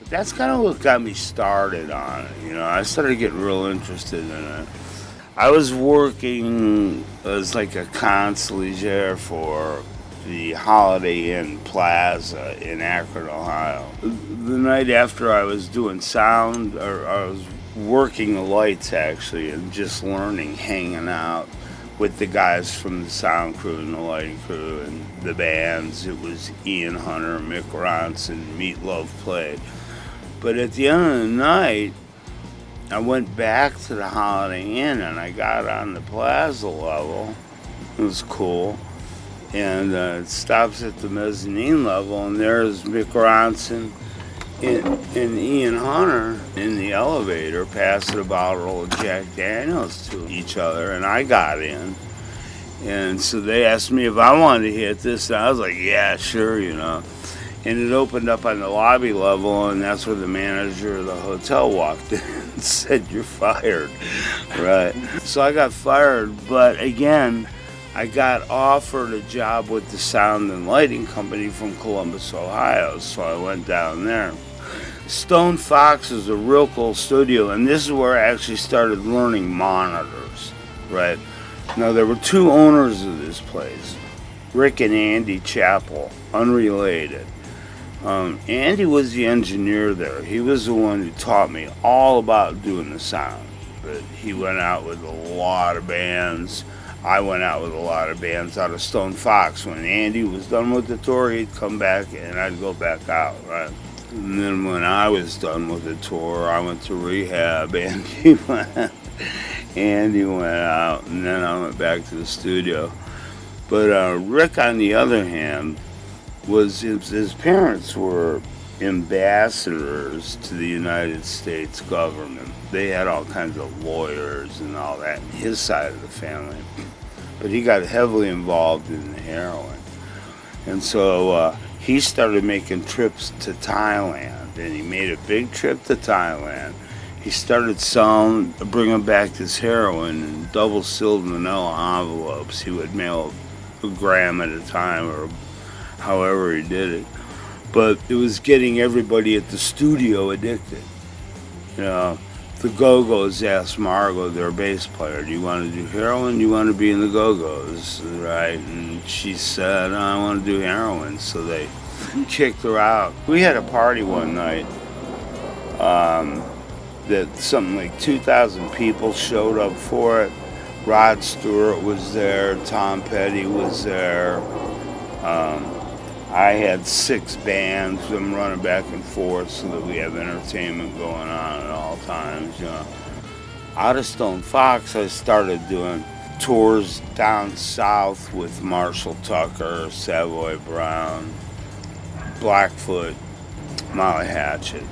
That's kind of what got me started on it. I started getting real interested in it. I was working as like a concierge for the Holiday Inn Plaza in Akron, Ohio. The night after I was doing sound, or I was working the lights actually, and just learning, hanging out with the guys from the sound crew and the lighting crew and the bands. It was Ian Hunter, Mick Ronson, Meatloaf played. But at the end of the night, I went back to the Holiday Inn and I got on the plaza level. It was cool. And it stops at the mezzanine level, and there's Mick Ronson and Ian Hunter in the elevator passing a bottle of Jack Daniels to each other, and I got in. And so they asked me if I wanted to hit this, and I was like, yeah, sure. And it opened up on the lobby level, and that's where the manager of the hotel walked in and said, "You're fired." Right. So I got fired, but again, I got offered a job with the sound and lighting company from Columbus, Ohio, so I went down there. Stone Fox is a real cool studio, and this is where I actually started learning monitors, right? Now, there were two owners of this place, Rick and Andy Chappell, unrelated. Andy was the engineer there. He was the one who taught me all about doing the sound. But he went out with a lot of bands. I went out with a lot of bands out of Stone Fox. When Andy was done with the tour, he'd come back and I'd go back out, right? And then when I was done with the tour, I went to rehab. Andy went out, and then I went back to the studio. But Rick, on the other hand, his parents were ambassadors to the United States government. They had all kinds of lawyers and all that in his side of the family. But he got heavily involved in the heroin. And so he started making trips to Thailand, and he made a big trip to Thailand. He started bringing back this heroin in double-sealed manila envelopes. He would mail a gram at a time, or however he did it. But it was getting everybody at the studio addicted. The Go-Go's asked Margot, their bass player, "Do you want to do heroin? Do you want to be in the Go-Go's?" Right? And she said, "I want to do heroin." So they kicked her out. We had a party one night that something like 2,000 people showed up for it. Rod Stewart was there. Tom Petty was there. I had 6 bands. I'm running back and forth so that we have entertainment going on at all times. Out of Stone Fox, I started doing tours down south with Marshall Tucker, Savoy Brown, Blackfoot, Molly Hatchet.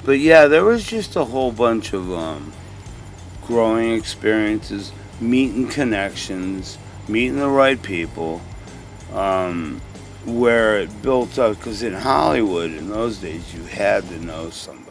But yeah, there was just a whole bunch of growing experiences, meeting connections, meeting the right people, where it built up. Because in Hollywood in those days, you had to know something.